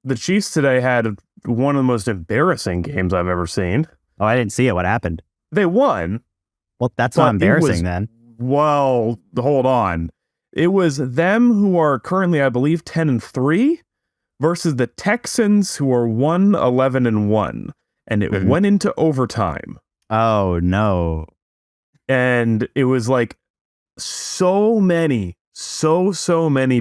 the Chiefs today had one of the most embarrassing games I've ever seen. Oh, I didn't see it. What happened? They won. Well, that's not embarrassing then. Well, hold on. It was them who are currently, I believe, 10-3 versus the Texans who are 1-11-1. And it went into overtime. Oh, no. And it was like so many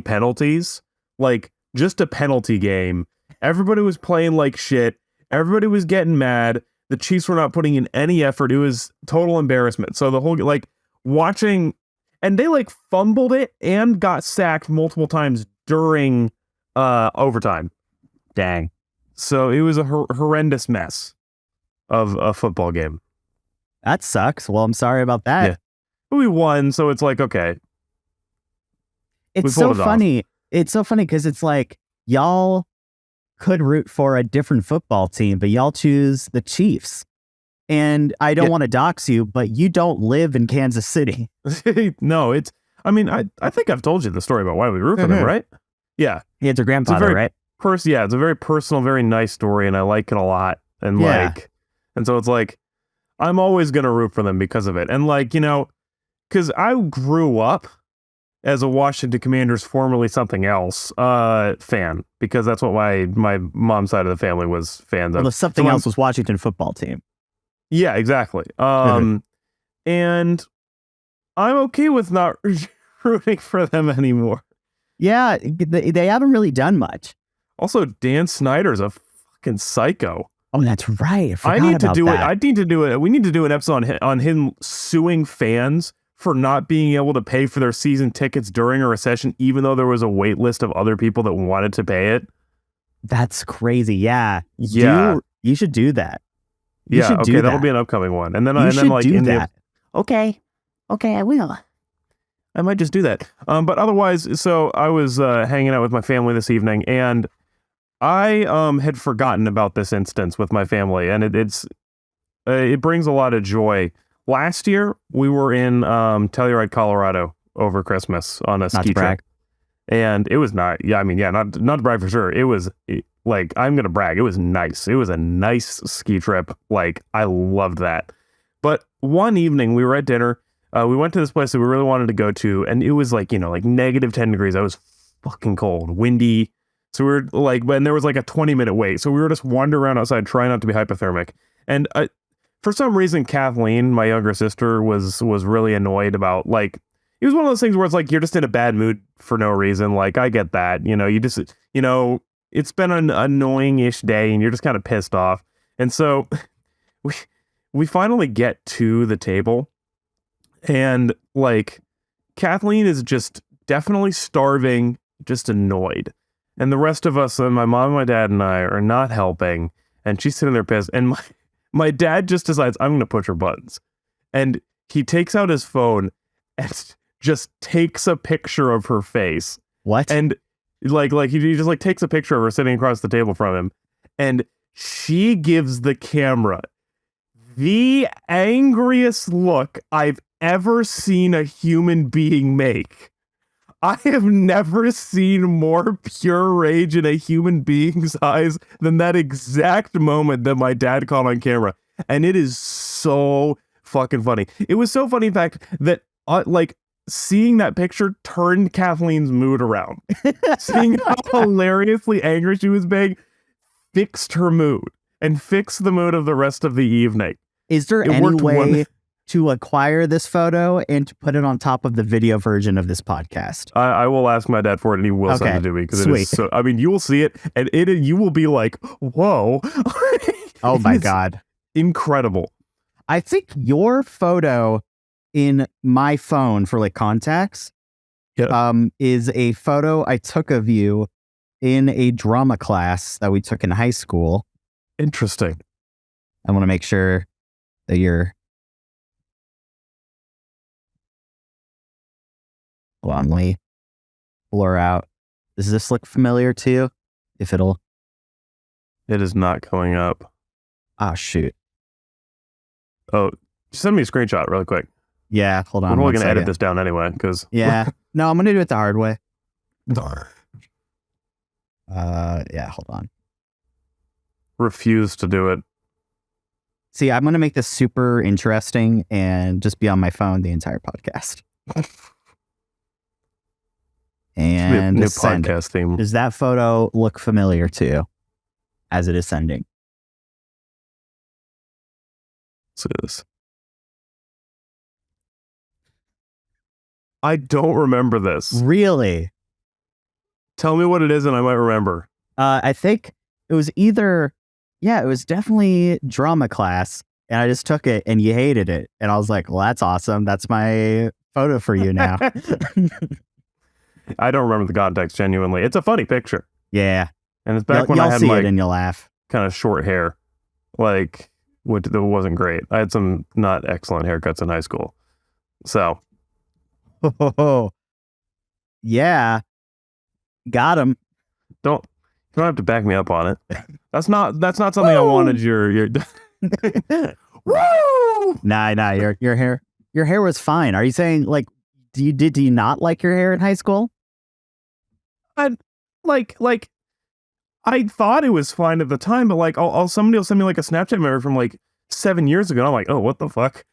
penalties. Like just a penalty game. Everybody was playing like shit. Everybody was getting mad. The Chiefs were not putting in any effort. It was total embarrassment. So the whole, like, watching, and they like fumbled it and got sacked multiple times during overtime. Dang. So it was a horrendous mess of a football game. That sucks. Well, I'm sorry about that. Yeah. But we won, so it's like, okay. It's so funny. It's so funny because it's like y'all could root for a different football team, but y'all choose the Chiefs. And I don't want to dox you, but you don't live in Kansas City. No, it's, I mean, I think I've told you the story about why we root for them, right? Yeah. He had your grandfather, right? Yeah, it's a very personal, very nice story, and I like it a lot. And and so it's like, I'm always going to root for them because of it. And like, you know, because I grew up as a Washington Commanders, formerly something else, fan, because that's what my mom's side of the family was fans of. Well, the something else was Washington football team. Yeah, exactly. And I'm okay with not rooting for them anymore. Yeah, they haven't really done much. Also, Dan Snyder's a fucking psycho. Oh, that's right. I need to do it. I need to do it. We need to do an episode on him suing fans for not being able to pay for their season tickets during a recession, even though there was a wait list of other people that wanted to pay it. That's crazy. Yeah. Yeah. You should do that. Okay, that'll be an upcoming one. And then Okay, I will. I might just do that. But otherwise, so I was hanging out with my family this evening, and I had forgotten about this instance with my family, and it brings a lot of joy. Last year, we were in Telluride, Colorado over Christmas on a ski trip. And it was not to brag for sure. It was like, I'm going to brag. It was nice. It was a nice ski trip. Like, I loved that. But one evening we were at dinner. We went to this place that we really wanted to go to. And it was like, you know, like negative 10 degrees. I was fucking cold, windy. So we were like, and there was like a 20-minute wait. So we were just wandering around outside, trying not to be hypothermic. And for some reason, Kathleen, my younger sister, was really annoyed about, like, it was one of those things where it's like, you're just in a bad mood for no reason. Like, I get that, you know, you just, you know, it's been an annoying-ish day and you're just kind of pissed off. And so we finally get to the table, and like, Kathleen is just definitely starving, just annoyed. And the rest of us, and my mom, my dad, and I are not helping. And she's sitting there pissed. And my dad just decides, I'm going to push her buttons. And he takes out his phone and just takes a picture of her face. What? And like he just like takes a picture of her sitting across the table from him. And she gives the camera the angriest look I've ever seen a human being make. I have never seen more pure rage in a human being's eyes than that exact moment that my dad caught on camera. And it is so fucking funny. It was so funny, in fact, that like, seeing that picture turned Kathleen's mood around. Seeing how hilariously angry she was being fixed her mood and fixed the mood of the rest of the evening. Is there any way to acquire this photo and to put it on top of the video version of this podcast? I will ask my dad for it, and he will send it to me, because it is so, I mean, you will see it, and you will be like, whoa. Oh my God. Incredible. I think your photo in my phone for like contacts is a photo I took of you in a drama class that we took in high school. Interesting. I want to make sure that you're... Hold on, let me blur out. Does this look familiar to you? If it'll... It is not coming up. Ah, shoot. Oh, just send me a screenshot really quick. Yeah, hold on. We're probably going to edit this down anyway, because... Yeah. No, I'm going to do it the hard way. Yeah, hold on. Refuse to do it. See, I'm going to make this super interesting and just be on my phone the entire podcast. And new podcast theme. Does that photo look familiar to you as it is sending? Let's do this. I don't remember this. Really? Tell me what it is and I might remember. I think it was either, it was definitely drama class. And I just took it and you hated it. And I was like, well, that's awesome. That's my photo for you now. I don't remember the context, genuinely. It's a funny picture. Yeah. And it's back when I had see it and you'll laugh. Kind of short hair. Like, that wasn't great. I had some not excellent haircuts in high school. So. Oh, yeah. Got him. You don't have to back me up on it. That's not something I wanted your Woo! Nah, your hair was fine. Are you saying like do you not like your hair in high school? I thought it was fine at the time, but like somebody will send me like a Snapchat memory from like 7 years ago. And I'm like, oh, what the fuck?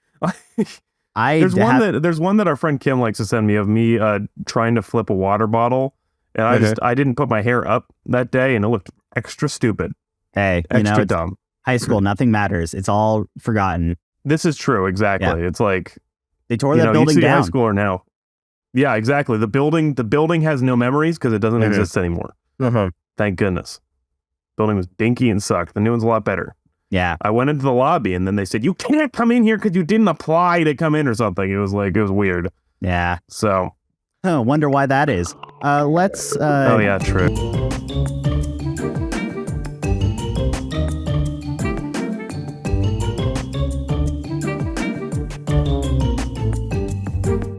There's one that our friend Kim likes to send me of me trying to flip a water bottle, and I didn't put my hair up that day, and it looked extra stupid. Hey, extra dumb. High school, nothing matters. It's all forgotten. This is true. Exactly. Yeah. It's like they tore that building down. High schooler now. Yeah, exactly. The building has no memories because it doesn't exist anymore. Thank goodness. Building was dinky and sucked. The new one's a lot better. Yeah. I went into the lobby and then they said, you can't come in here because you didn't apply to come in or something. It was weird. Yeah. So. Oh, wonder why that is. Let's. Oh, yeah, true.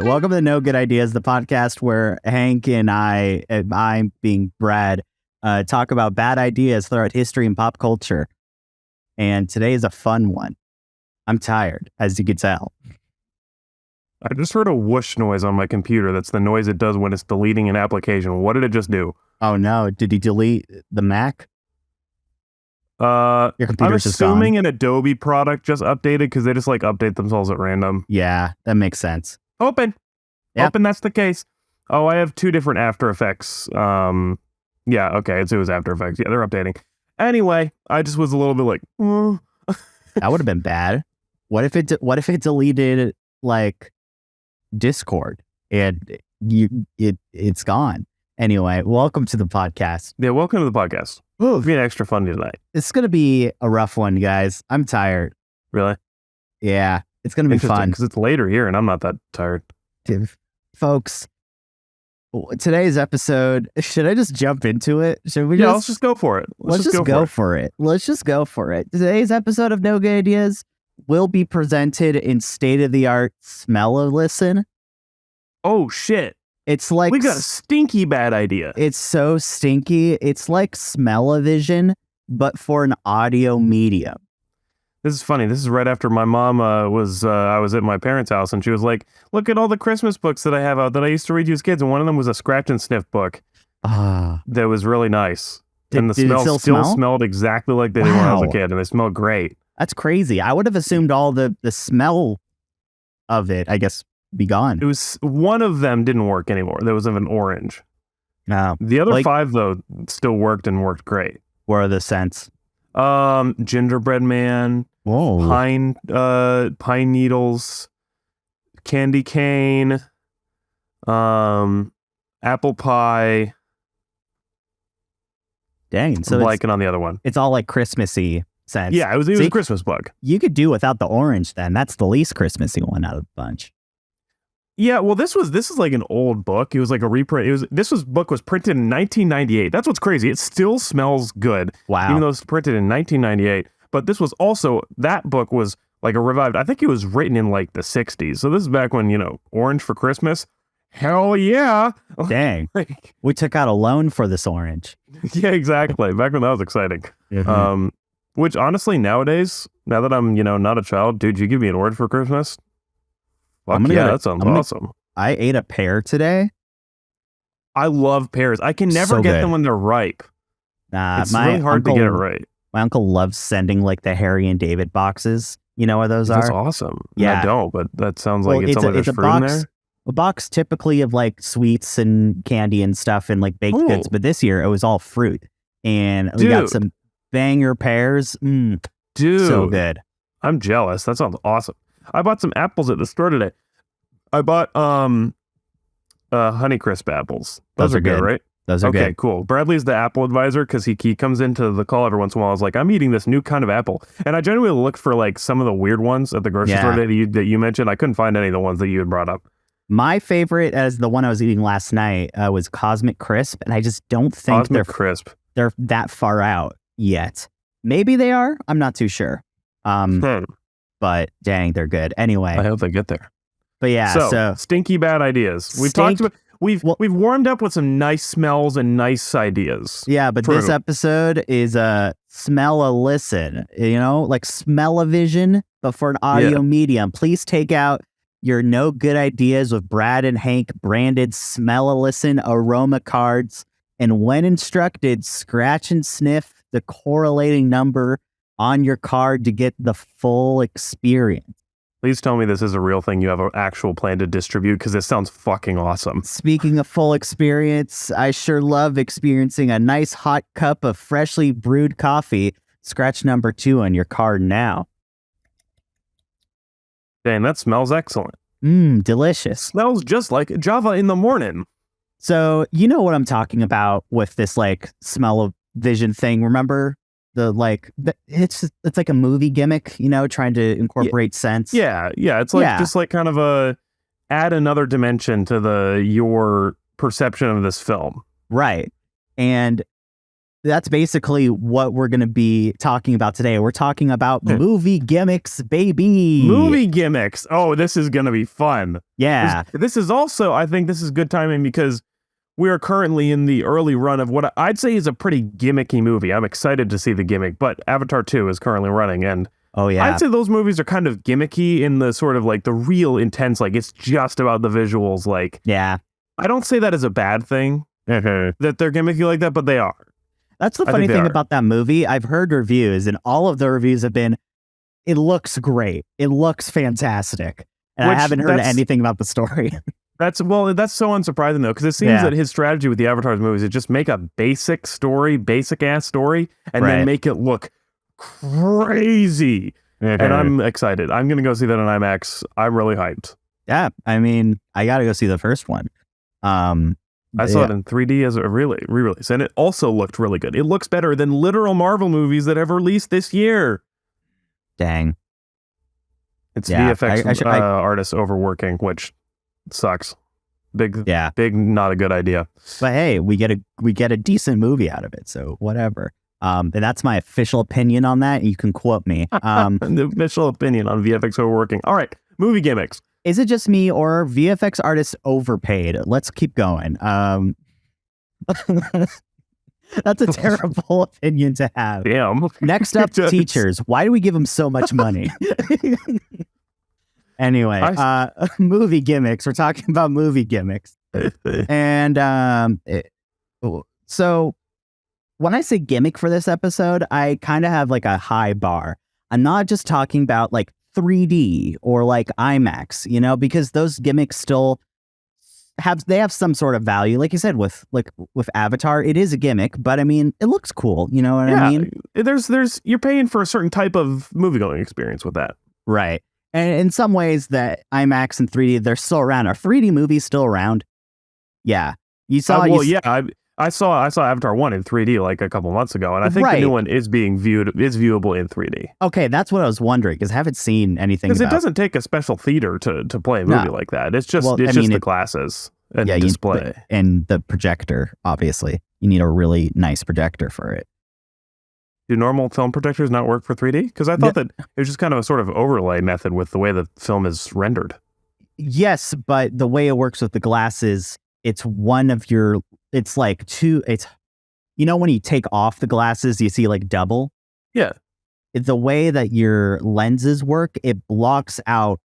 Welcome to No Good Ideas, the podcast where Hank and I'm being Brad, talk about bad ideas throughout history and pop culture. And today is a fun one. I'm tired, as you can tell. I just heard a whoosh noise on my computer. That's the noise it does when it's deleting an application. What did it just do? Oh no, did he delete the Mac? Your computer's just gone. I'm assuming an Adobe product just updated because they just like update themselves at random. Yeah, that makes sense. Open, that's the case. Oh, I have two different After Effects. Yeah, okay, it was After Effects. Yeah, they're updating. Anyway, I just was a little bit like, that would have been bad. What if it deleted like Discord and it's gone? Anyway, welcome to the podcast. Yeah, welcome to the podcast. It's being extra funny tonight. It's gonna be a rough one, guys. I'm tired. Really? Yeah, it's gonna be fun because it's later here and I'm not that tired. Folks, today's episode, should I just jump into it? Should we? Yeah, let's just go for it. Let's just go for it. Let's just go for it. Today's episode of No Good Ideas will be presented in state-of-the-art smell-o-listen. Oh, shit. It's like... we got a stinky bad idea. It's so stinky. It's like smell-o-vision, but for an audio medium. This is funny. This is right after my mom I was at my parents' house, and she was like, look at all the Christmas books that I have out that I used to read to you as kids, and one of them was a scratch and sniff book that was really nice. And the smell still smelled exactly like they did when I was a kid, and they smelled great. That's crazy. I would have assumed all the smell of it, I guess, be gone. It was one of them didn't work anymore. There was of an orange. No. The other 5, though, still worked and worked great. What are the scents? Gingerbread man. Whoa. Pine needles, candy cane, apple pie. Dang, so I'm liking on the other one. It's all like Christmassy scents. Yeah, it was a Christmas bug. You could do without the orange then. That's the least Christmassy one out of the bunch. Yeah, well, this is like an old book. It was like a reprint. Book was printed in 1998. That's what's crazy. It still smells good. Wow. Even though it's printed in 1998. But this was also, that book was like a revived, I think it was written in like the 60s. So this is back when, orange for Christmas. Hell yeah. Dang. We took out a loan for this orange. Yeah, exactly. Back when that was exciting. Mm-hmm. Which honestly, nowadays, now that I'm, not a child, dude, you give me an orange for Christmas? That sounds awesome. I ate a pear today. I love pears. I can never get them when they're ripe. It's really hard to get it right. My uncle loves sending like the Harry and David boxes. You know what those That's are? awesome. Yeah. I don't, but that sounds like it's there's fruit in there. A box typically of like sweets and candy and stuff and like baked goods, but this year it was all fruit. And we got some banger pears. Dude, so good. I'm jealous. That sounds awesome. I bought some apples at the store today. I bought Honeycrisp apples. Those are good, right? Those are good. Okay, cool. Bradley's the apple advisor because he comes into the call every once in a while. I was like, I'm eating this new kind of apple. And I genuinely looked for like some of the weird ones at the grocery store today that you mentioned. I couldn't find any of the ones that you had brought up. My favorite, as the one I was eating last night, was Cosmic Crisp. And I just don't think they're that far out yet. Maybe they are. I'm not too sure. But dang, they're good. Anyway. I hope they get there. But yeah, so stinky bad ideas. We've talked about we've warmed up with some nice smells and nice ideas. Yeah, but this episode is a smell-a-listen, like smell-a-vision, but for an audio medium. Please take out your no good ideas with Brad and Hank branded smell-a-listen aroma cards, and when instructed, scratch and sniff the correlating number on your card to get the full experience. Please tell me this is a real thing you have an actual plan to distribute, because this sounds fucking awesome. Speaking of full experience, I sure love experiencing a nice hot cup of freshly brewed coffee. Scratch number 2 on your card now. Dang, that smells excellent. Delicious. Smells just like Java in the morning. So, you know what I'm talking about with this like smell-o-vision thing, remember? It's like a movie gimmick, trying to incorporate sense. Yeah. It's like just like kind of add another dimension to your perception of this film. Right. And that's basically what we're going to be talking about today. We're talking about movie gimmicks, baby. Movie gimmicks. Oh, this is going to be fun. Yeah. This is also, I think this is good timing because we are currently in the early run of what I'd say is a pretty gimmicky movie. I'm excited to see the gimmick, but Avatar 2 is currently running, and I'd say those movies are kind of gimmicky in the sort of like the real intense, like it's just about the visuals. Like, I don't say that as a bad thing that they're gimmicky like that, but they are. That's the funny thing about that movie. I've heard reviews, and all of the reviews have been, it looks great. It looks fantastic. And I haven't heard anything about the story. That's so unsurprising though, because it seems that his strategy with the Avatar movies is just make a basic ass story, and then make it look crazy. And I'm excited. I'm gonna go see that on IMAX. I'm really hyped. Yeah, I mean, I gotta go see the first one. I saw it in 3D as a re-release, and it also looked really good. It looks better than literal Marvel movies that have released this year. Dang. It's VFX artists overworking, which sucks. Big, not a good idea. But hey, we get a decent movie out of it, so whatever. And that's my official opinion on that. You can quote me. The official opinion on VFX overworking. All right, movie gimmicks. Is it just me or VFX artists overpaid? Let's keep going. That's a terrible opinion to have. Damn. Next up, teachers. Why do we give them so much money? Anyway, movie gimmicks. We're talking about movie gimmicks. And so when I say gimmick for this episode, I kind of have like a high bar. I'm not just talking about like 3D or like IMAX, because those gimmicks still have some sort of value. Like you said, with Avatar, it is a gimmick, but I mean, it looks cool. You know what I mean? You're paying for a certain type of movie-going experience with that. Right. And in some ways that IMAX and 3D, they're still around. Are 3D movies still around? Yeah. You saw... I saw Avatar 1 in 3D like a couple months ago, and I think the new one is viewable in 3D. Okay, that's what I was wondering, because I haven't seen anything because it doesn't take a special theater to play a movie like that. It's just the glasses and display. And the projector, obviously. You need a really nice projector for it. Do normal film projectors not work for 3D? Because I thought that it was just kind of a sort of overlay method with the way the film is rendered. Yes, but the way it works with the glasses, it's one of your... It's like two... It's... when you take off the glasses, you see like double? Yeah. The way that your lenses work, it blocks out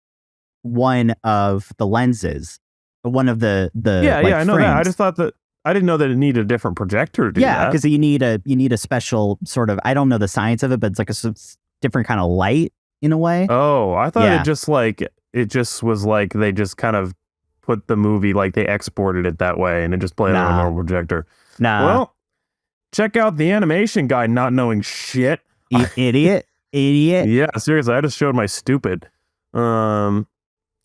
one of the lenses. One of the I know frames. that. I just thought I didn't know that it needed a different projector to do that. Yeah, because you need a special sort of, I don't know the science of it, but it's like a different kind of light in a way. Oh, I thought it just was like they just kind of put the movie, like they exported it that way and it just played on a normal projector. Well, check out the animation guy not knowing shit. Idiot. Yeah, seriously, I just showed my stupid. My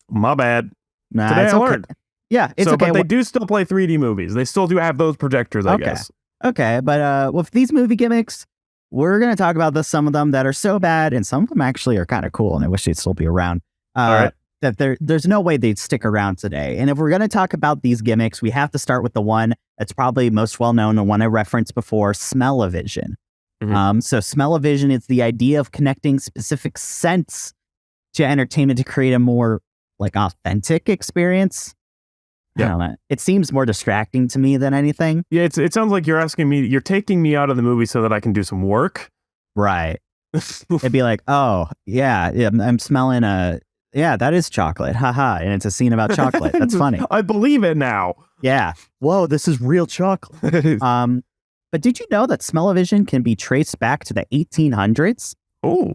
bad. Today I learned. Yeah, it's okay. But they do still play 3D movies. They still do have those projectors, I guess. Okay, but with these movie gimmicks, we're going to talk about some of them that are so bad, and some of them actually are kind of cool, and I wish they'd still be around. All right. That there's no way they'd stick around today. And if we're going to talk about these gimmicks, we have to start with the one that's probably most well-known, the one I referenced before, smell-o-vision. Mm-hmm. So smell-o-vision is the idea of connecting specific scents to entertainment to create a more like authentic experience. Yeah. I don't know. It seems more distracting to me than anything. Yeah, it sounds like you're taking me out of the movie so that I can do some work. Right. It'd be like, oh, yeah, I'm smelling that is chocolate. Haha. And it's a scene about chocolate. That's funny. I believe it now. Yeah. Whoa, this is real chocolate. But did you know that smell-o-vision can be traced back to the 1800s? Oh,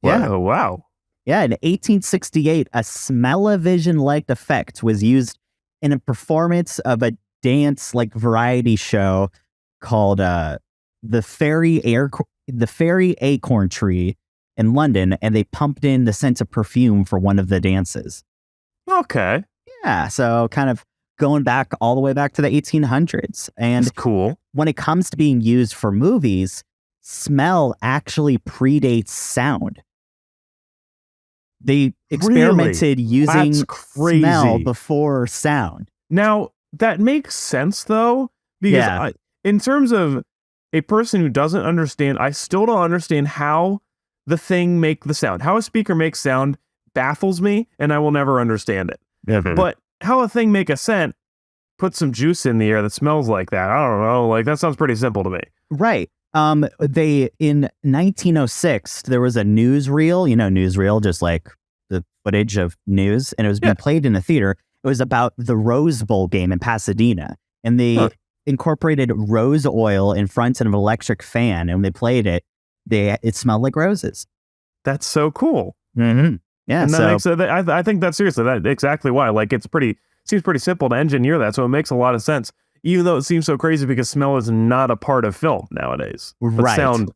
yeah. Wow. Yeah, in 1868, a smell-o-vision-like effect was used in a performance of a dance-like variety show called the Fairy Acorn Tree in London, and they pumped in the scent of perfume for one of the dances. Okay. Yeah, so kind of going back all the way back to the 1800s. And that's cool. When it comes to being used for movies, smell actually predates sound. They experimented using smell before sound. Now, that makes sense, though, because in terms of a person who doesn't understand, I still don't understand how the thing make the sound. How a speaker makes sound baffles me, and I will never understand it. Mm-hmm. But how a thing make a scent, put some juice in the air that smells like that. I don't know. Like, that sounds pretty simple to me. Right. They, in 1906, there was a newsreel, newsreel, just like the footage of news, and it was being played in a theater. It was about the Rose Bowl game in Pasadena, and they incorporated rose oil in front of an electric fan, and when they played it, it smelled like roses. That's so cool. Mm-hmm. Yeah, and I think that's seriously that's exactly why. Like, seems pretty simple to engineer that, so it makes a lot of sense. Even though it seems so crazy because smell is not a part of film nowadays. But sound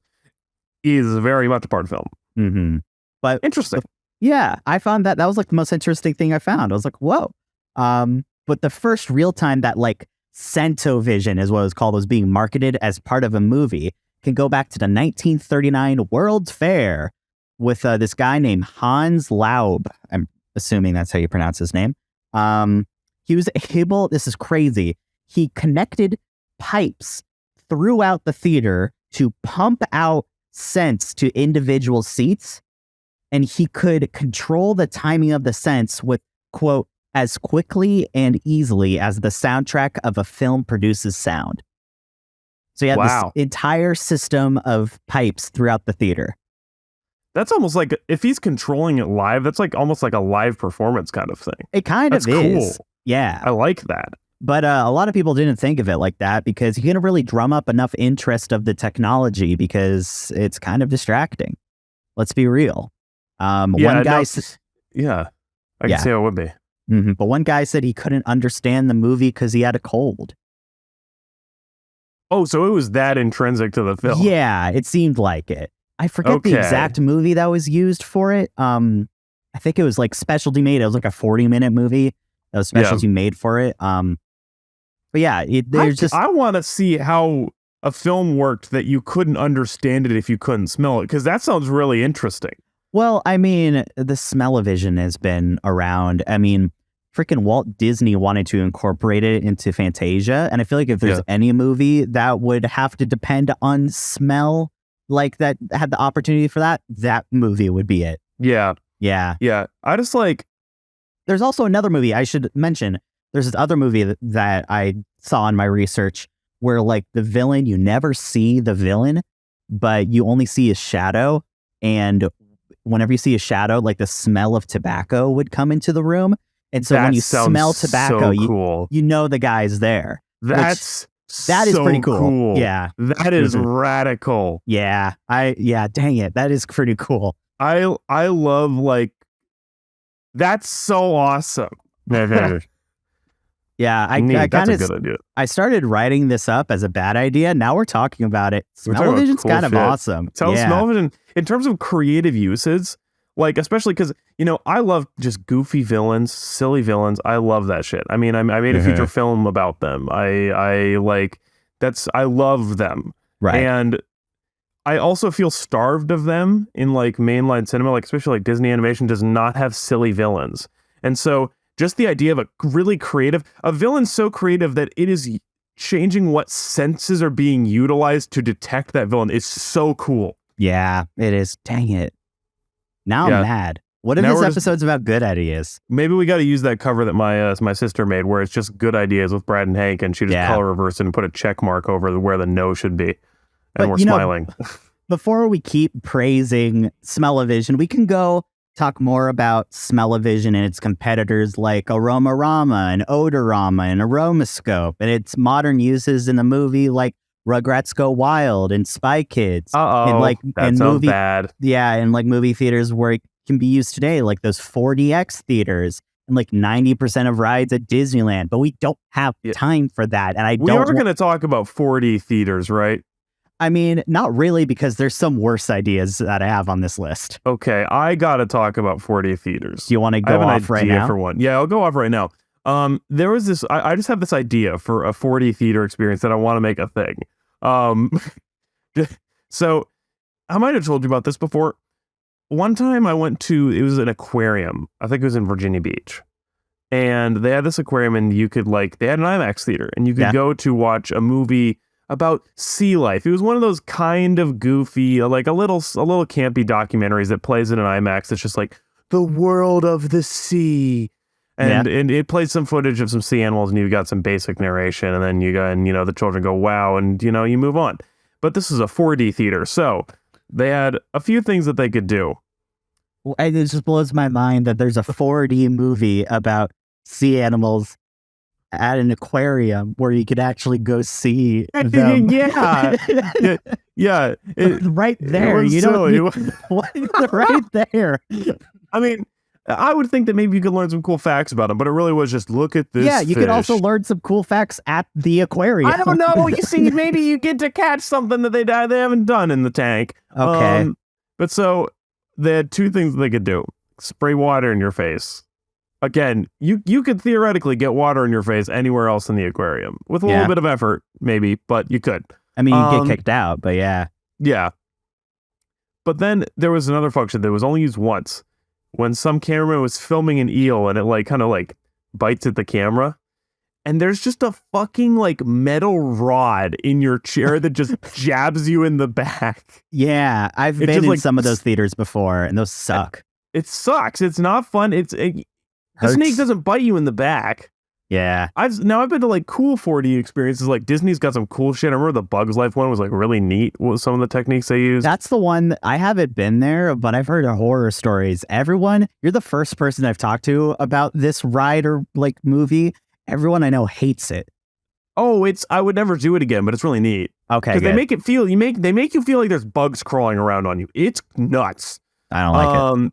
is very much a part of film. Mm-hmm. But interesting. Yeah, I found that was like the most interesting thing I found. I was like, whoa. But the first real time that like scent-o-vision is what it was called, was being marketed as part of a movie, can go back to the 1939 World's Fair with this guy named Hans Laub. I'm assuming that's how you pronounce his name. He was able, this is crazy, he connected pipes throughout the theater to pump out scents to individual seats, and he could control the timing of the scents with, quote, as quickly and easily as the soundtrack of a film produces sound. So you have this entire system of pipes throughout the theater. That's almost like, if he's controlling it live, that's like almost like a live performance kind of thing. It kind of is. Cool. Yeah. I like that. But a lot of people didn't think of it like that, because you can't really drum up enough interest of the technology, because it's kind of distracting. Let's be real. One guy I can see how it would be. Mm-hmm. But one guy said he couldn't understand the movie because he had a cold. Oh, so it was that intrinsic to the film. Yeah, it seemed like it. I forget the exact movie that was used for it. I think it was like specialty made. It was like a 40-minute movie that was specialty made for it. But yeah, I want to see how a film worked that you couldn't understand it if you couldn't smell it, because that sounds really interesting. Well, I mean, the smell-o-vision has been around. I mean, freaking Walt Disney wanted to incorporate it into Fantasia, and I feel like if there's any movie that would have to depend on smell, like that had the opportunity for that movie would be it. Yeah. I just like. There's also another movie I should mention. There's this other movie that I saw in my research where, like, the villain, you never see the villain, but you only see his shadow. And whenever you see a shadow, like, the smell of tobacco would come into the room. And so when you smell tobacco, you know the guy's there. That's That is pretty cool. Yeah. That is radical. Yeah. Dang it. That is pretty cool. I love, like, that's so awesome. Yeah, that's a good idea. I started writing this up as a bad idea. Now we're talking about it. Smell-o-vision's kind of awesome. Smell-o-vision, in terms of creative uses, like, especially because, you know, I love just goofy villains, silly villains. I love that shit. I mean, I made a feature film about them. I love them. Right. And I also feel starved of them in, like, mainline cinema, like, especially like Disney animation does not have silly villains. And so just the idea of a villain so creative that it is changing what senses are being utilized to detect that villain is so cool. Yeah, it is. Dang it. Now I'm mad. What if this episode's about good ideas? Maybe we got to use that cover that my sister made where it's just good ideas with Brad and Hank, and she just color reversed and put a check mark over where the no should be. And we're smiling. Before we keep praising Smell-o-vision, we can go talk more about Smell-o-vision and its competitors like Aromarama and Odorama and Aromascope and its modern uses in the movie like Rugrats Go Wild and Spy Kids. That sounds bad. Yeah, and like movie theaters where it can be used today, like those 4DX theaters and like 90% of rides at Disneyland. But we don't have time for that. And we are going to talk about 4D theaters, right? I mean, not really, because there's some worse ideas that I have on this list. Okay, I got to talk about 4D theaters. Do you want to go off right now? For one. Yeah, I'll go off right now. There was this, I just have this idea for a 4D theater experience that I want to make a thing. So I might have told you about this before. One time I went to, it was an aquarium. I think it was in Virginia Beach. And they had this aquarium and you could they had an IMAX theater and you could go to watch a movie about sea life. It was one of those kind of goofy, like a little campy documentaries that plays in an IMAX. It's just like the world of the sea. And it plays some footage of some sea animals and you've got some basic narration and then the children go, wow. And, you move on. But this is a 4D theater. So they had a few things that they could do. It just blows my mind that there's a 4D movie about sea animals at an aquarium where you could actually go see them. Yeah. Right there. Right there. I mean, I would think that maybe you could learn some cool facts about them, but it really was just look at this. Yeah, you could also learn some cool facts at the aquarium. I don't know. You see, maybe you get to catch something that they haven't done in the tank. Okay. But so they had two things they could do: spray water in your face. Again, you could theoretically get water in your face anywhere else in the aquarium with a little bit of effort, maybe, but you could. I mean, you get kicked out, but yeah. Yeah. But then there was another function that was only used once when some cameraman was filming an eel and it kind of bites at the camera. And there's just a fucking metal rod in your chair that just jabs you in the back. Yeah, I've been in some of those theaters before and those suck. It sucks. It's not fun. The snake doesn't bite you in the back. Yeah. I've been to cool 4D experiences. Like Disney's got some cool shit. I remember the Bugs Life one was really neat with some of the techniques they used. That's the one. I haven't been there, but I've heard horror stories. You're the first person I've talked to about this ride or movie. Everyone I know hates it. Oh, I would never do it again, but it's really neat. Okay. Because they make you feel like there's bugs crawling around on you. It's nuts. I don't like it.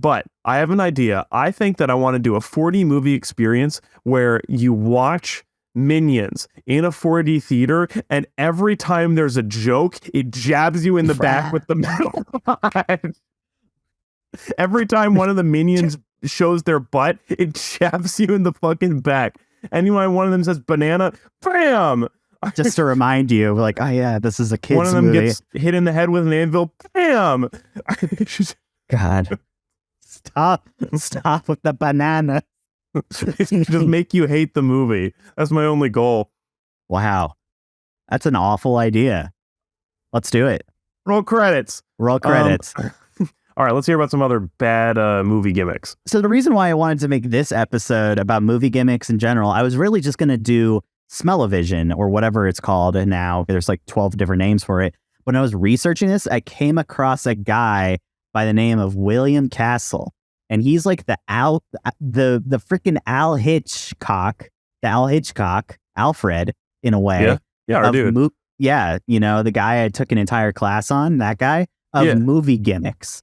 But I have an idea. I think that I want to do a 4D movie experience where you watch Minions in a 4D theater, and every time there's a joke, it jabs you in the back with the metal rod. Every time one of the Minions shows their butt, it jabs you in the fucking back. Anytime one of them says banana, bam! Just to remind you, oh yeah, this is a kid's movie. One of them gets hit in the head with an anvil, bam! God. Stop with the banana. Just make you hate the movie. That's my only goal. Wow. That's an awful idea. Let's do it. Roll credits. All right, let's hear about some other bad movie gimmicks. So the reason why I wanted to make this episode about movie gimmicks in general, I was really just going to do Smell-o-vision or whatever it's called. And now there's 12 different names for it. When I was researching this, I came across a guy by the name of William Castle. And he's the freaking Alfred in a way. Yeah. Yeah, our dude. The guy I took an entire class on, that guy, of movie gimmicks.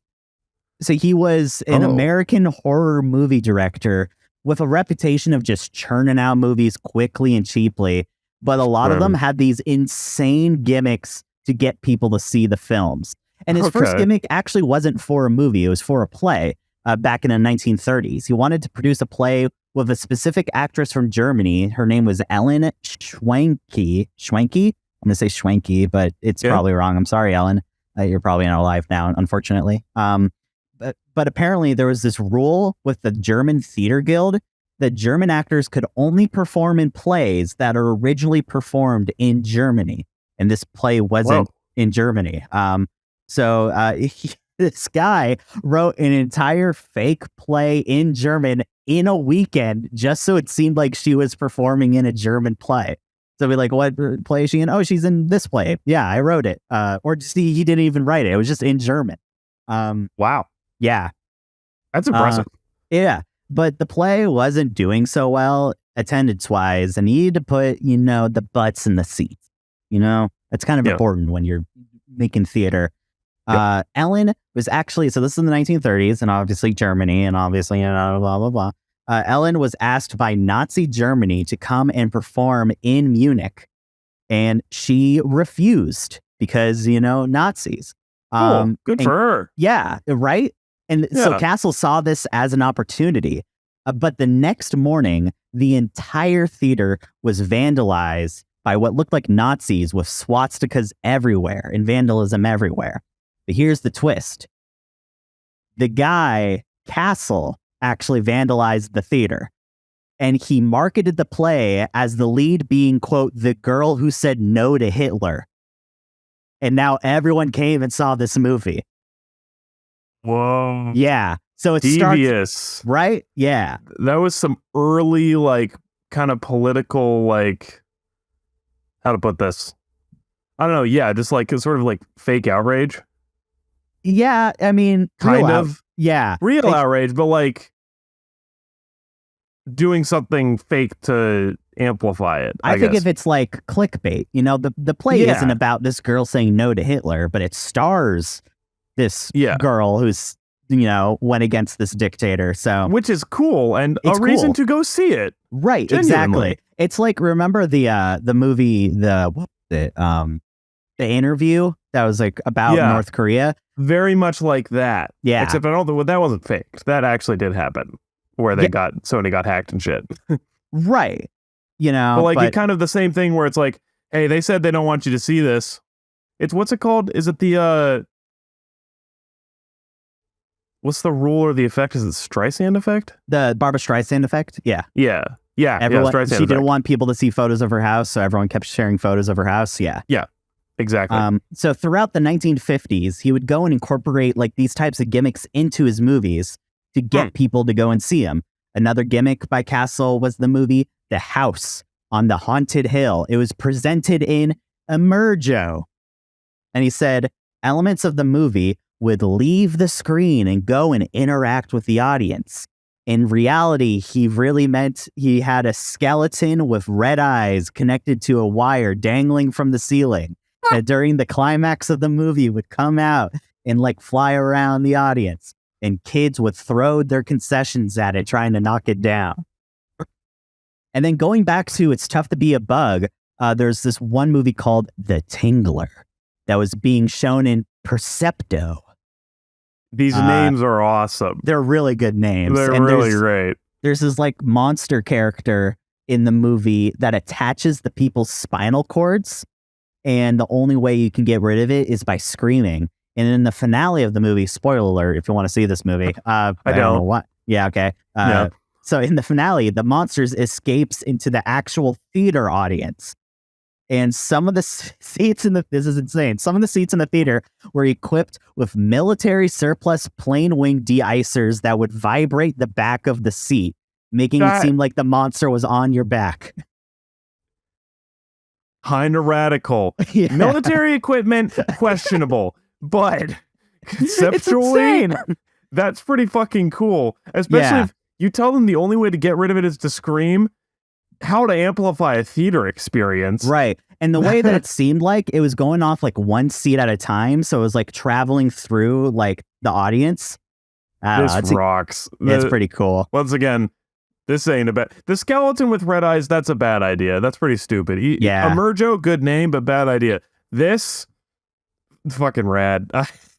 So he was an American horror movie director with a reputation of just churning out movies quickly and cheaply. But a lot of them had these insane gimmicks to get people to see the films. And his first gimmick actually wasn't for a movie. It was for a play back in the 1930s. He wanted to produce a play with a specific actress from Germany. Her name was Ellen Schwenke. I'm going to say Schwenke, but it's probably wrong. I'm sorry, Ellen. You're probably not alive now, unfortunately. But apparently there was this rule with the German Theater Guild that German actors could only perform in plays that are originally performed in Germany. And this play wasn't in Germany. This guy wrote an entire fake play in German in a weekend just so it seemed like she was performing in a German play. So we're like, what play is she in? Oh, she's in this play. Yeah, I wrote it. Or see, he didn't even write it. It was just in German. Wow. Yeah. That's impressive. Yeah. But the play wasn't doing so well attendance-wise, and you need to put, the butts in the seats. It's kind of important when you're making theater. Ellen was actually, so this is in the 1930s, and obviously Germany, and obviously, blah, blah, blah. Ellen was asked by Nazi Germany to come and perform in Munich, and she refused because, Nazis. Good for her. Yeah, right? And so Castle saw this as an opportunity. But the next morning, the entire theater was vandalized by what looked like Nazis with swastikas everywhere and vandalism everywhere. But here's the twist. The guy, Castle, actually vandalized the theater. And he marketed the play as the lead being, quote, the girl who said no to Hitler. And now everyone came and saw this movie. Whoa. Yeah. So it's devious. Right? Yeah. That was some early, kind of political, how to put this? I don't know. Yeah. Just sort of fake outrage. Yeah. I mean, kind of. Yeah. Real outrage, but doing something fake to amplify it. I think guess. if it's clickbait, the play isn't about this girl saying no to Hitler, but it stars this girl who's, went against this dictator. So, which is cool and a reason to go see it. Right. Genuinely. Exactly. It's remember the movie, the Interview that was about North Korea? Very much like that. Yeah. Except that wasn't fake. That actually did happen where Sony got hacked and shit. Right. But it's kind of the same thing where it's hey, they said they don't want you to see this. It's what's it called? Is it the what's the rule or the effect? Is it Streisand effect? The Barbra Streisand effect? Yeah. Yeah. She didn't want people to see photos of her house, so everyone kept sharing photos of her house. Yeah. Yeah. Exactly. So throughout the 1950s, he would go and incorporate these types of gimmicks into his movies to get people to go and see him. Another gimmick by Castle was the movie The House on the Haunted Hill. It was presented in Emergo. And he said elements of the movie would leave the screen and go and interact with the audience. In reality, he really meant he had a skeleton with red eyes connected to a wire dangling from the ceiling. That during the climax of the movie would come out and fly around the audience. And kids would throw their concessions at it, trying to knock it down. And then going back to It's Tough to Be a Bug, there's this one movie called The Tingler that was being shown in Percepto. These names are awesome. They're really good names. They're really great. There's this monster character in the movie that attaches the people's spinal cords. And the only way you can get rid of it is by screaming. And in the finale of the movie, spoiler alert, if you want to see this movie, I don't know what. Yeah, okay. So in the finale, the monsters escapes into the actual theater audience. And some of the seats this is insane. Some of the seats in the theater were equipped with military surplus plane wing de-icers that would vibrate the back of the seat, making it seem like the monster was on your back. Kind of radical. Yeah. Military equipment, questionable. But conceptually, that's pretty fucking cool. Especially if you tell them the only way to get rid of it is to scream. How to amplify a theater experience. Right. And the way that it seemed like it was going off like one seat at a time. So it was like traveling through like the audience. This rocks. It's pretty cool. Once again, this ain't a bad... The skeleton with red eyes, that's a bad idea. That's pretty stupid. Yeah. Emerjo, good name, but bad idea. This, fucking rad.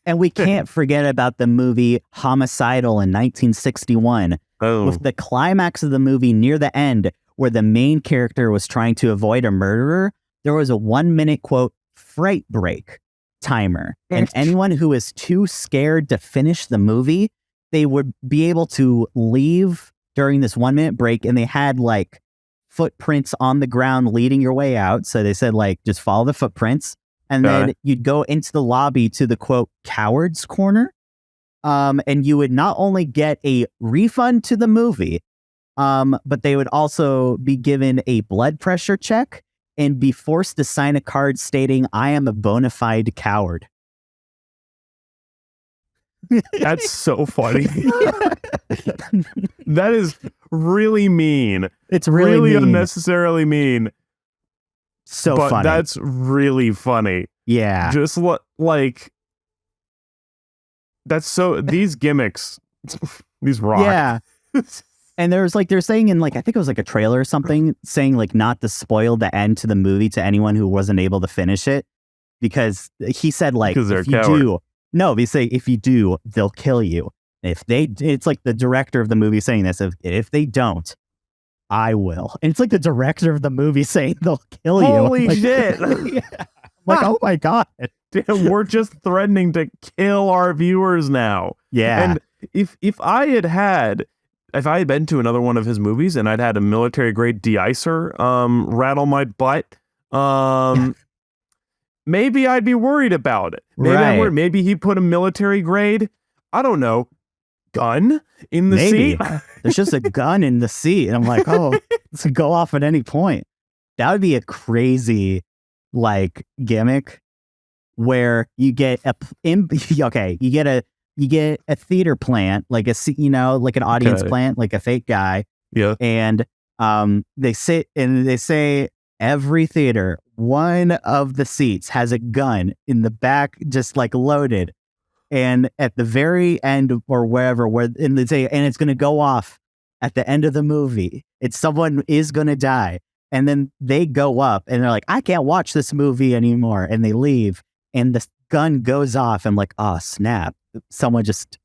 And we can't forget about the movie Homicidal in 1961. Oh. With the climax of the movie near the end, where the main character was trying to avoid a murderer, there was a 1 minute, quote, fright break timer. And anyone who is too scared to finish the movie, they would be able to leave during this 1 minute break. And they had like footprints on the ground leading your way out. So they said, like, just follow the footprints. And then you'd go into the lobby to the, quote, coward's corner. And you would not only get a refund to the movie, but they would also be given a blood pressure check and be forced to sign a card stating, I am a bona fide coward. That's so funny. That is really mean. It's really mean. Unnecessarily mean. So but funny. That's really funny. Yeah. Just like that's so these gimmicks, these rock. Yeah. And there was like they're saying in like I think it was like a trailer or something saying like not to spoil the end to the movie to anyone who wasn't able to finish it, because he said like if you do, no, they say if you do, they'll kill you. If they, it's like the director of the movie saying this. If they don't, I will. And it's like the director of the movie saying they'll kill you. Holy like, shit! Yeah. Like, oh my god, damn, we're just threatening to kill our viewers now. Yeah. And if I had been to another one of his movies and I'd had a military grade de-icer rattle my butt, maybe I'd be worried about it. Maybe maybe he put a military grade, I don't know, gun in the seat. There's just a gun in the seat. And I'm like, oh, this could go off at any point. That would be a crazy like gimmick where you get you get a theater plant, like like an audience plant, like a fake guy. Yeah. And they sit and they say every theater, one of the seats has a gun in the back, just like loaded. And at the very end or wherever, and they say, and it's going to go off at the end of the movie. Someone is going to die. And then they go up and they're like, I can't watch this movie anymore. And they leave and the gun goes off. I'm like, oh, snap. Someone just...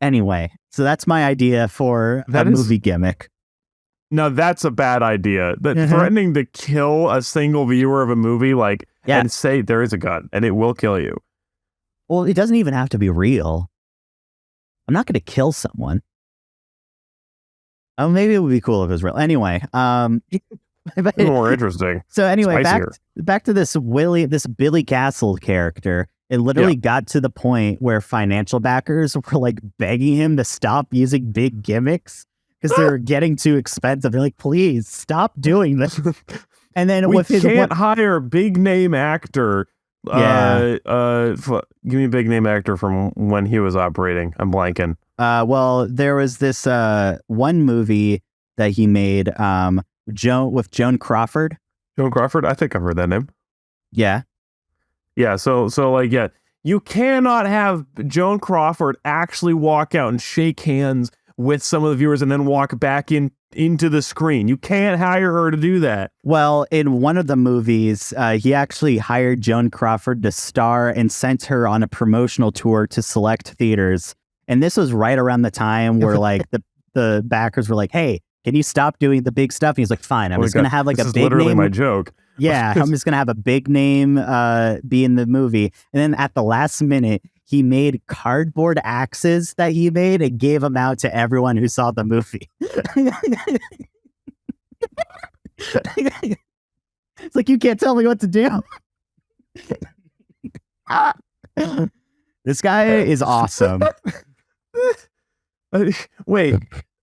Anyway, so that's my idea for a movie gimmick. No, that's a bad idea. That threatening to kill a single viewer of a movie, and say there is a gun and it will kill you. Well, it doesn't even have to be real. I'm not going to kill someone. Oh, maybe it would be cool if it was real. Anyway, more interesting. So anyway, back to this Billy Castle character. It literally got to the point where financial backers were like begging him to stop using big gimmicks because they're getting too expensive. They're like, please stop doing this. And then we can't hire a big name actor. Give me a big name actor from when he was operating. I'm blanking. Well, there was this one movie that he made with Joan Crawford. Joan Crawford? I think I've heard that name. Yeah. Yeah, so you cannot have Joan Crawford actually walk out and shake hands with some of the viewers and then walk back into the screen. You can't hire her to do that. Well, in one of the movies, he actually hired Joan Crawford to star and sent her on a promotional tour to select theaters. And this was right around the time where like the backers were like, hey, can you stop doing the big stuff? And he's like, fine, I'm just going to have like a big name. Literally my joke. Yeah, I'm just going to have a big name be in the movie. And then at the last minute, he made cardboard axes that he made and gave them out to everyone who saw the movie. It's like, you can't tell me what to do. This guy is awesome. Wait,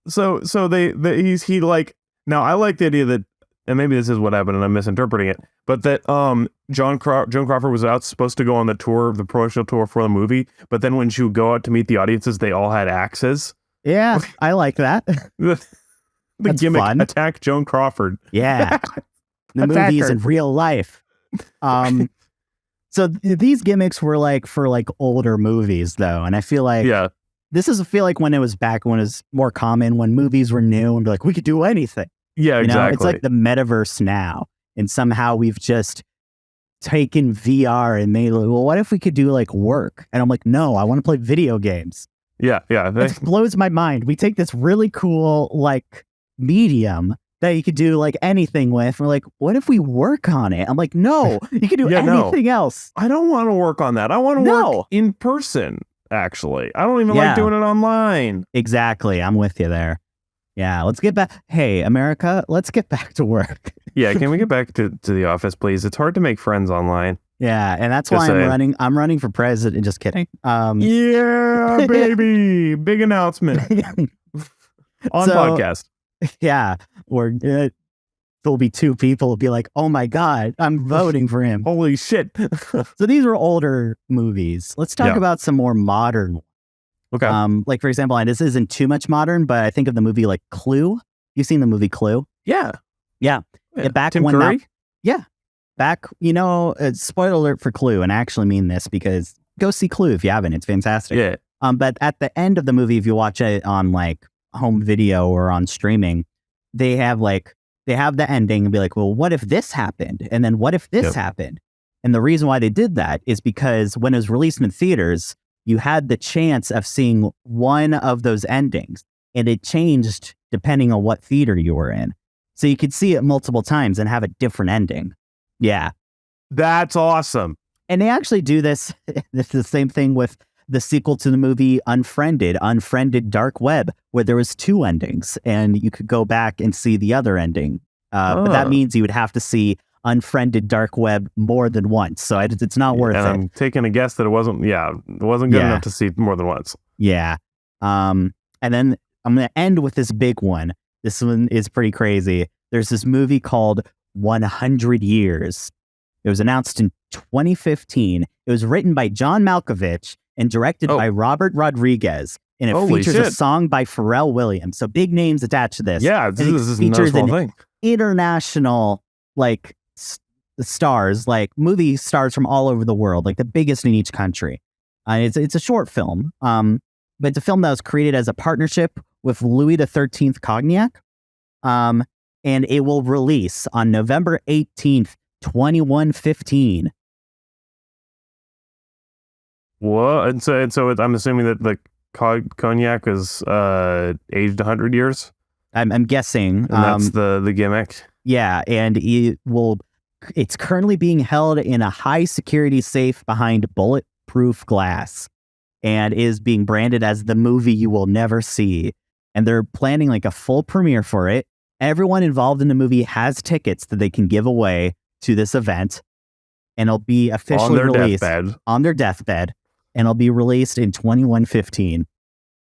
so he like, now I like the idea that, and maybe this is what happened and I'm misinterpreting it, But that Joan Crawford was supposed to go on the promotional tour for the movie, but then when she would go out to meet the audiences, they all had axes. Yeah, I like that. The gimmick, fun. Attack Joan Crawford. Yeah. The movies in real life. So these gimmicks were like for like older movies though, and I feel like I feel like when it was back when it was more common, when movies were new and be like we could do anything. Yeah, exactly. It's like the metaverse now, and somehow we've just taken VR and made like, well, what if we could do like work? And I'm like, no, I want to play video games. Yeah. It blows my mind. We take this really cool like medium that you could do like anything with. We're like, what if we work on it? I'm like, no, you can do anything else. I don't want to work on that. I want to work in person, actually. I don't even like doing it online. Exactly. I'm with you there. Yeah, let's get back. Hey, America, let's get back to work. Yeah, can we get back to the office, please? It's hard to make friends online. Yeah, and that's why I'm running for president. Just kidding. Yeah, baby. Big announcement. On podcast. Yeah, or there'll be two people who'll be like, oh my God, I'm voting for him. Holy shit. So these are older movies. Let's talk about some more modern ones. Okay. Like for example, and this isn't too much modern, but I think of the movie like Clue. You've seen the movie Clue? Yeah. Back Tim when Curry? Back, spoiler alert for Clue, and I actually mean this because go see Clue if you haven't. It's fantastic. Yeah. But at the end of the movie, if you watch it on like home video or on streaming, they have the ending and be like, well, what if this happened? And then what if this happened? And the reason why they did that is because when it was released in theaters, you had the chance of seeing one of those endings, and it changed depending on what theater you were in. So you could see it multiple times and have a different ending. Yeah. That's awesome. And they actually do this. It's the same thing with the sequel to the movie Unfriended Dark Web, where there was two endings and you could go back and see the other ending. But that means you would have to see Unfriended Dark Web more than once. So it's not worth it. I'm taking a guess that it wasn't good enough to see more than once. Yeah. And then I'm going to end with this big one. This one is pretty crazy. There's this movie called 100 Years. It was announced in 2015. It was written by John Malkovich and directed by Robert Rodriguez. And it features a song by Pharrell Williams. So big names attached to this. Yeah, this is no small thing. International, like, stars, like movie stars from all over the world, like the biggest in each country. It's a short film, but it's a film that was created as a partnership with Louis XIII Cognac. And it will release on November 18th, 2115. What? And so I'm assuming that the cognac is aged 100 years? I'm guessing. And that's the gimmick? Yeah, and it's currently being held in a high security safe behind bulletproof glass and is being branded as the movie you will never see. And they're planning like a full premiere for it. Everyone involved in the movie has tickets that they can give away to this event, and it'll be officially released on their deathbed, and it'll be released in 2115.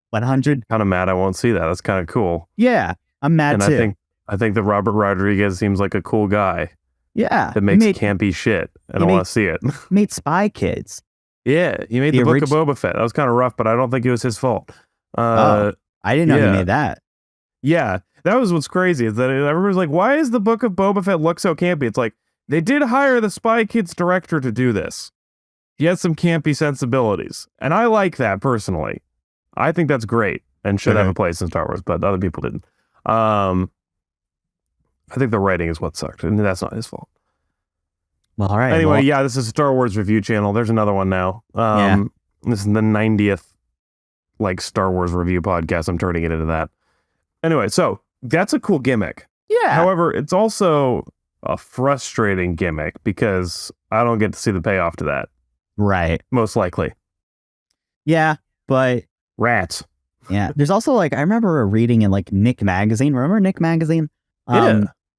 100. Kind of mad I won't see that. That's kind of cool. Yeah, I'm mad too. I think that Robert Rodriguez seems like a cool guy. Yeah, that makes campy shit, and I want to see it. Made Spy Kids. Yeah, he made the Book of Boba Fett. That was kind of rough, but I don't think it was his fault. I didn't know he made that. Yeah, that was what's crazy, is that everybody's like, why is the Book of Boba Fett look so campy? It's like, they did hire the Spy Kids director to do this. He has some campy sensibilities, and I like that personally. I think that's great and should have a place in Star Wars, but other people didn't. I think the writing is what sucked, and that's not his fault. Well, all right. Anyway, this is a Star Wars review channel. There's another one now. This is the 90th Star Wars review podcast. I'm turning it into that. Anyway, so that's a cool gimmick. Yeah. However, it's also a frustrating gimmick because I don't get to see the payoff to that. Right. Most likely. Yeah, but rats. Yeah. There's also I remember reading in Nick Magazine. Remember Nick Magazine?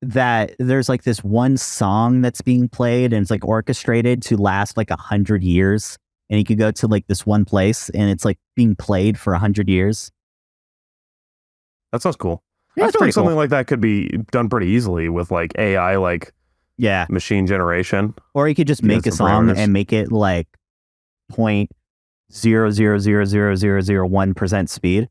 That there's this one song that's being played and it's orchestrated to last 100 years. And you could go to this one place and it's being played for 100 years. That sounds cool. Yeah, I feel like something like that could be done pretty easily with AI, machine generation. Or you could just make a song and make it 0.0000001% speed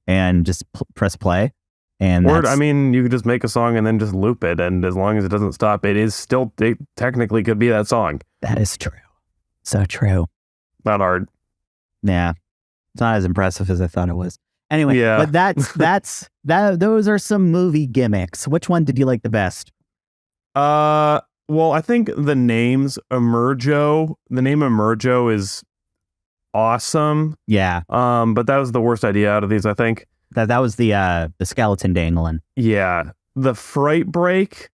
and just press play. And I mean, you could just make a song and then just loop it, and as long as it doesn't stop, it technically could be that song. That is true. So true. Not hard. Yeah. It's not as impressive as I thought it was. Anyway, yeah. But those are some movie gimmicks. Which one did you like the best? Well, I think the name Emergo is awesome. Yeah. But that was the worst idea out of these, I think. That was the skeleton dangling. Yeah. The Fright Break,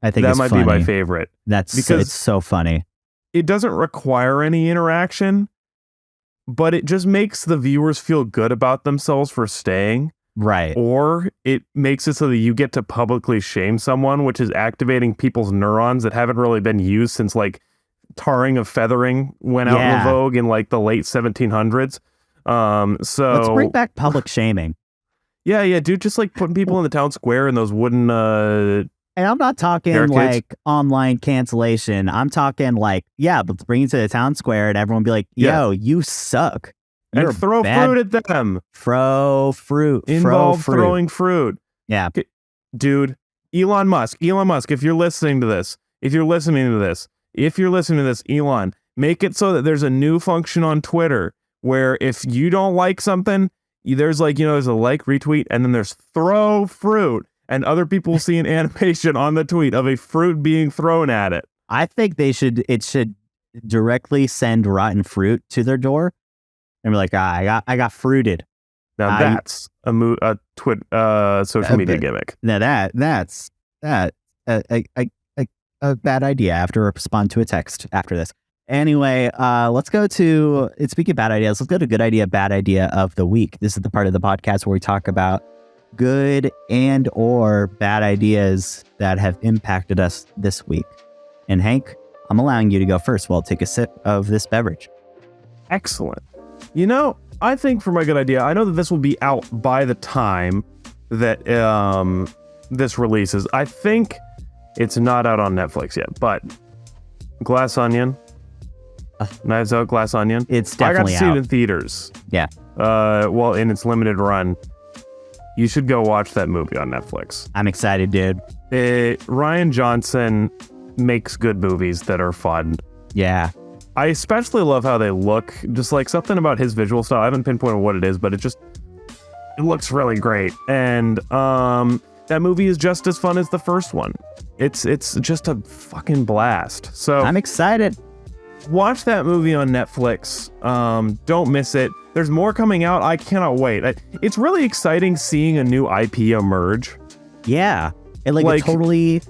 I think that might funny. be my favorite. Because it's so funny. It doesn't require any interaction, but it just makes the viewers feel good about themselves for staying. Right. Or it makes it so that you get to publicly shame someone, which is activating people's neurons that haven't really been used since like tarring of feathering went out in vogue in like the late 1700s. So let's bring back public shaming. Yeah, dude, just like putting people in the town square in those wooden and I'm not talking barricades. Like online cancellation. I'm talking like, let's bring it to the town square and everyone be like, yo, you suck. And throw fruit at them. Throw fruit. Involve throwing fruit. Yeah. Dude, Elon Musk, if you're listening to this, Elon, make it so that there's a new function on Twitter where if you don't like something, there's like, there's a like, retweet, and then there's throw fruit, and other people see an animation on the tweet of a fruit being thrown at it. I think it should directly send rotten fruit to their door and be like, I got fruited. Now that's a social media gimmick. Now that's a bad idea. I have to respond to a text after this. Anyway, let's go to, speaking of bad ideas, let's go to good idea, bad idea of the week. This is the part of the podcast where we talk about good and or bad ideas that have impacted us this week. And Hank, I'm allowing you to go first while I'll take a sip of this beverage. Excellent. I think for my good idea, I know that this will be out by the time that this releases. I think it's not out on Netflix yet, but Glass Onion, Knives Out, Glass Onion. It's definitely I got to see it in theaters. Yeah. Well, in its limited run. You should go watch that movie on Netflix. I'm excited, dude. Rian Johnson makes good movies that are fun. Yeah. I especially love how they look. Just like something about his visual style. I haven't pinpointed what it is, but it looks really great. And that movie is just as fun as the first one. It's just a fucking blast. So I'm excited. Watch that movie on Netflix. Don't miss it. There's more coming out. I cannot wait. It's really exciting seeing a new IP emerge. Yeah. And like a totally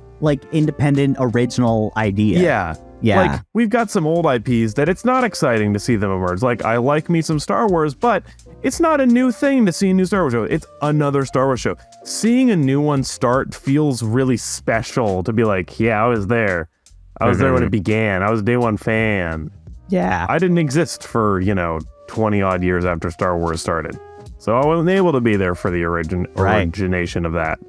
independent original idea. Yeah. Yeah. Like we've got some old IPs that it's not exciting to see them emerge. Like I like me some Star Wars, but it's not a new thing to see a new Star Wars show. It's another Star Wars show. Seeing a new one start feels really special to be like, yeah, I was there. I was there when it began. I was a day one fan. Yeah. I didn't exist for, 20 odd years after Star Wars started. So I wasn't able to be there for the origination of that.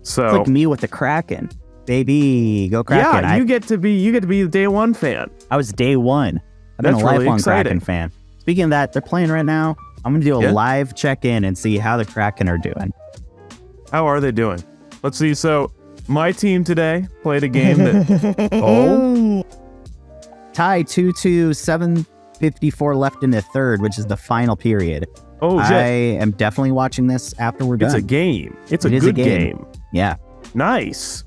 So it's like me with the Kraken. Baby, go Kraken. Yeah, you get to be the day one fan. I was day one. I've been a lifelong Kraken fan. Speaking of that, they're playing right now. I'm going to do a live check-in and see how the Kraken are doing. How are they doing? Let's see. So my team today played a game that... Tie 2-2, 7:54 left in the third, which is the final period. Oh, shit. I am definitely watching this after we're done. It's a game. It's a good game. Yeah. Nice.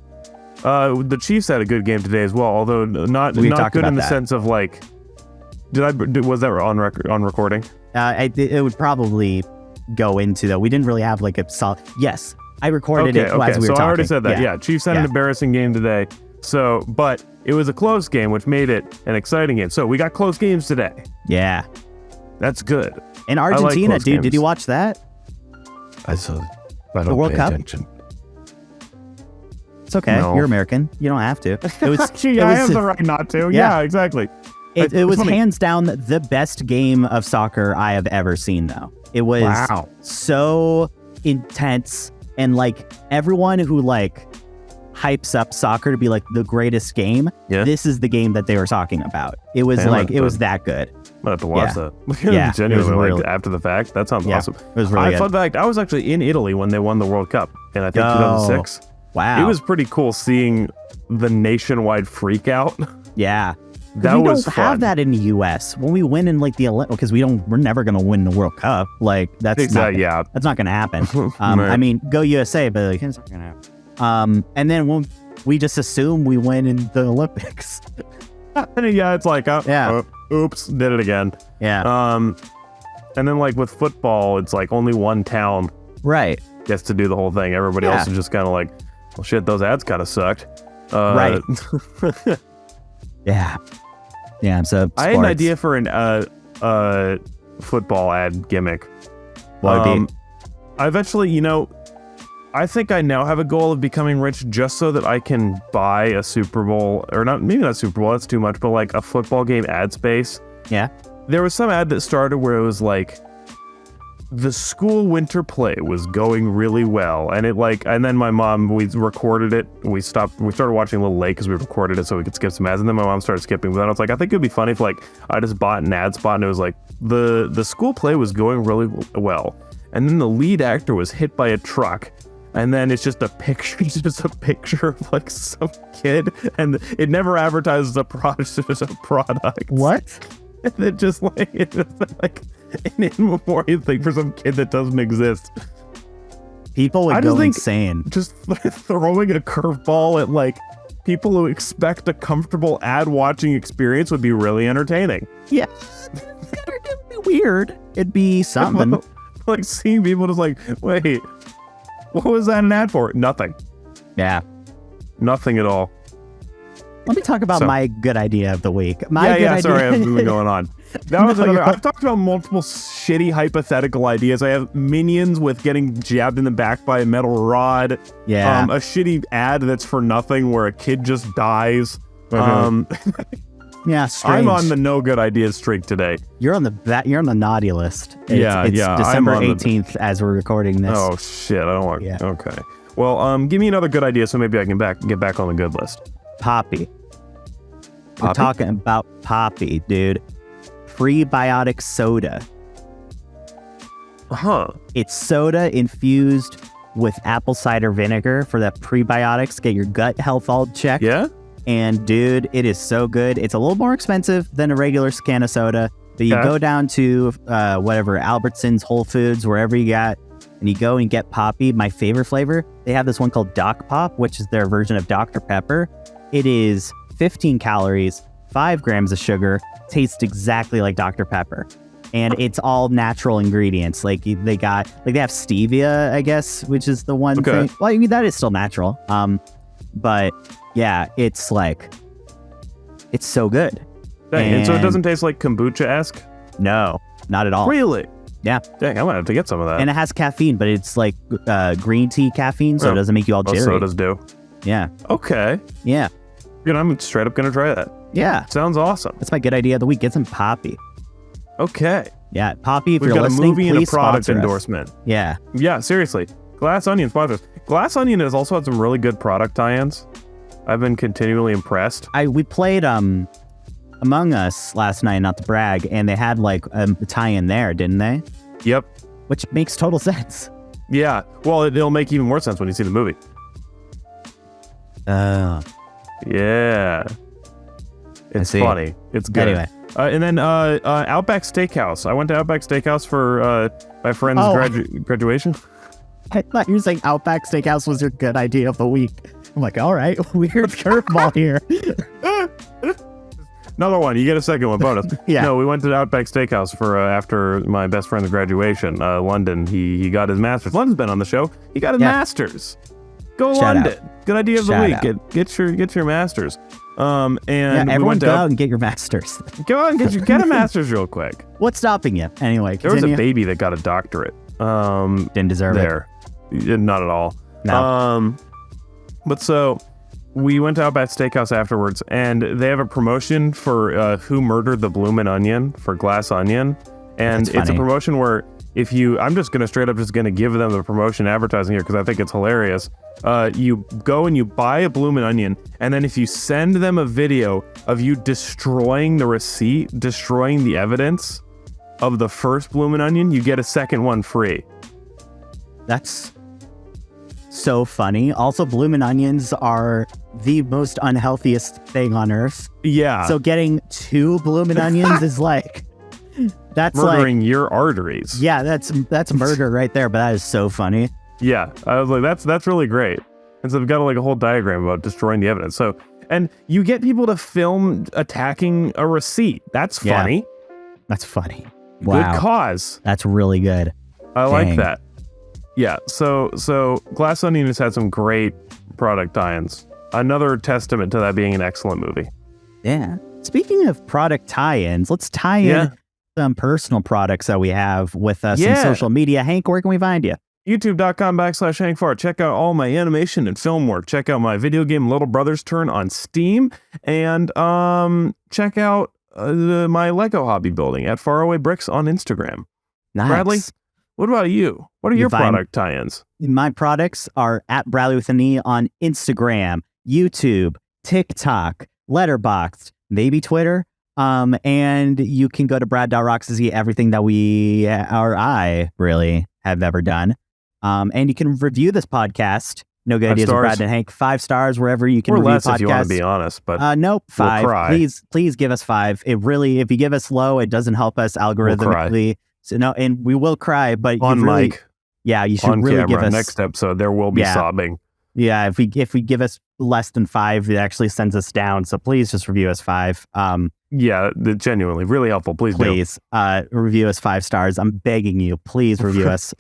The Chiefs had a good game today as well, although not good in the sense of like... Was that on recording? It would probably go into, though. We didn't really have like a solid... Yes, I recorded it as we were talking. So I already said that. Yeah, Chiefs had an embarrassing game today. So, but it was a close game, which made it an exciting game. So we got close games today. Yeah. That's good. In Argentina, dude, did you watch that? I saw. I don't pay attention. It's okay. No. You're American. You don't have to. It was. I have the right not to. Yeah, exactly. It was hands down the best game of soccer I have ever seen, though. It was so intense, and like everyone who like hypes up soccer to be like the greatest game, this is the game that they were talking about. It was it was that good. I'm gonna have to watch that. Yeah, genuinely, really, after the fact. That sounds awesome. It was really good. Fun fact, I was actually in Italy when they won the World Cup in, I think, 2006. Wow. It was pretty cool seeing the nationwide freak out. Yeah. That we was don't fun. have that in the U.S. When we win in like the Olympics, because we're never going to win the World Cup. Like that's not going to happen. I mean, go USA, but like, it's not going to happen. And then when we just assume we win in the Olympics. Yeah, it's like, oops, did it again. Yeah. And then like with football, it's like only one town gets to do the whole thing. Everybody else is just kind of like, well, shit, those ads kind of sucked. Right. Yeah. Yeah. So I had an idea for an football ad gimmick. What would be? I eventually, I think I now have a goal of becoming rich just so that I can buy a Super Bowl, or maybe not Super Bowl, that's too much, but like a football game ad space. Yeah. There was some ad that started where it was like, the school winter play was going really well, and then my mom, we recorded it. We started watching a little late because we recorded it so we could skip some ads, and then my mom started skipping. But then I was like, I think it'd be funny if like I just bought an ad spot and it was like the school play was going really well, and then the lead actor was hit by a truck, and then it's just a picture of like some kid, and it never advertises a product. It's just a product. What? And it just like an in memoriam thing for some kid that doesn't exist. People would go insane. Just throwing a curveball at like people who expect a comfortable ad watching experience would be really entertaining. Yeah, it'd be weird. It'd be something. Like seeing people just like, wait, what was that an ad for? Nothing. Yeah, nothing at all. Let me talk about my good idea of the week. Sorry, I've been going on. That was another. I've talked about multiple shitty hypothetical ideas. I have Minions with getting jabbed in the back by a metal rod. Yeah. A shitty ad that's for nothing where a kid just dies. Yeah, strange. I'm on the no good ideas streak today. You're on the naughty list. It's December 18th as we're recording this. Oh shit! I don't want. Yeah. Okay. Well, give me another good idea so maybe I can get back on the good list. Poppy. We're talking about Poppy, dude. Prebiotic soda. It's soda infused with apple cider vinegar for that prebiotics. Get your gut health all checked. Yeah. And dude, it is so good. It's a little more expensive than a regular can of soda, but you go down to whatever, Albertsons, Whole Foods, wherever you got, and you go and get Poppy. My favorite flavor, they have this one called Doc Pop, which is their version of Dr. Pepper. It is 15 calories, 5 grams of sugar, tastes exactly like Dr. Pepper. And it's all natural ingredients. Like they have stevia, I guess, which is the one thing. Well, I mean, that is still natural. But yeah, it's so good. Dang, and so it doesn't taste like kombucha-esque? No, not at all. Really? Yeah. Dang, I'm gonna have to get some of that. And it has caffeine, but it's like green tea caffeine, so it doesn't make you all jittery. Sodas do. Yeah. Okay. Yeah. I'm straight up gonna try that. Yeah. Sounds awesome. That's my good idea of the week. Get some Poppy. Okay. Yeah, Poppy, if We've you're got listening, a movie and a product sponsor us. endorsement. Yeah. Yeah, seriously. Glass Onion sponsors. Glass Onion has also had some really good product tie-ins. I've been continually impressed. We played Among Us last night, not to brag, and they had like a tie-in there, didn't they? Yep. Which makes total sense. Yeah. Well, it'll make even more sense when you see the movie. Yeah. It's funny. It's good. Anyway. And then Outback Steakhouse. I went to Outback Steakhouse for my friend's graduation. I thought you were saying Outback Steakhouse was your good idea of the week. I'm like, all right, weird curveball here. Another one. You get a second one bonus. Yeah. No, we went to Outback Steakhouse for after my best friend's graduation. London. He got his master's. London's been on the show. He got his master's. Go Shout London. Out. Good idea of the week. Get your master's. And everyone go out and get your master's. Go out and get a master's real quick. What's stopping you? Anyway, there was a baby that got a doctorate. Didn't deserve it. Not at all. No. But so we went to Outback Steakhouse afterwards, and they have a promotion for Who Murdered the Bloomin' Onion for Glass Onion, and it's a promotion where I'm just gonna straight up give them the promotion advertising here because I think it's hilarious. You go and you buy a bloomin' onion, and then if you send them a video of you destroying the receipt, destroying the evidence of the first bloomin' onion, you get a second one free. That's so funny. Also, bloomin' onions are the most unhealthiest thing on earth. Yeah. So getting 2 bloomin' onions is like, that's murdering like, your arteries. Yeah, that's murder right there. But that is so funny. Yeah, I was like, that's really great. And so they've got like a whole diagram about destroying the evidence. So, and you get people to film attacking a receipt. That's funny. Yeah, that's funny. Wow. Good cause. That's really good. I like that. Yeah. So Glass Onion has had some great product tie-ins. Another testament to that being an excellent movie. Yeah. Speaking of product tie-ins, let's tie in some personal products that we have with us in social media. Hank, where can we find you? YouTube.com/HankFarr. Check out all my animation and film work. Check out my video game Little Brother's Turn on Steam. And check out my Lego hobby building at Faraway Bricks on Instagram. Nice. Bradley, what about you? What are your product tie-ins? My products are at Bradley with an E on Instagram, YouTube, TikTok, Letterboxd, maybe Twitter. And you can go to brad.rocks to see everything that I really have ever done. And you can review this podcast, No Good Ideas with Brad and Hank, 5 stars wherever you can or review less podcasts. If you want to be honest, but nope, 5. We'll cry. Please give us 5. It really, if you give us low, it doesn't help us algorithmically. We'll so no, and we will cry, but on really, mic. Yeah, you should on really camera. give us. Next episode, there will be sobbing. Yeah, if we give us less than 5, it actually sends us down. So please just review us 5. Yeah, genuinely, really helpful. Please review us 5 stars. I'm begging you, please review us.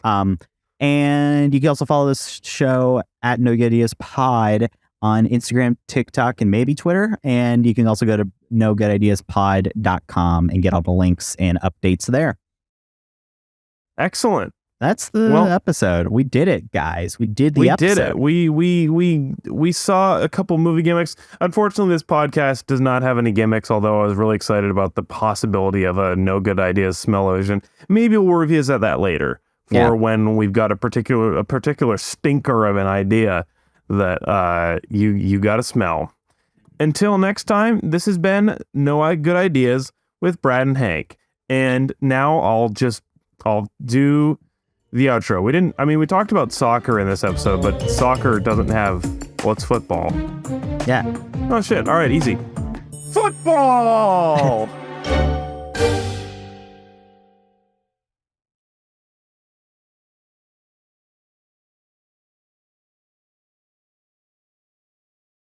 And you can also follow this show at No Good Ideas Pod on Instagram, TikTok, and maybe Twitter. And you can also go to nogoodideaspod.com and get all the links and updates there. Excellent. That's the episode. We did it, guys. We did the episode. We did it. We saw a couple movie gimmicks. Unfortunately, this podcast does not have any gimmicks, although I was really excited about the possibility of a No Good Ideas smell-o-vision. Maybe we'll revisit that later for when we've got a particular stinker of an idea that you got to smell. Until next time, this has been No Good Ideas with Brad and Hank. And now I'll do the outro. We talked about soccer in this episode, but soccer doesn't have, it's football. Yeah. Oh shit. All right, easy. Football!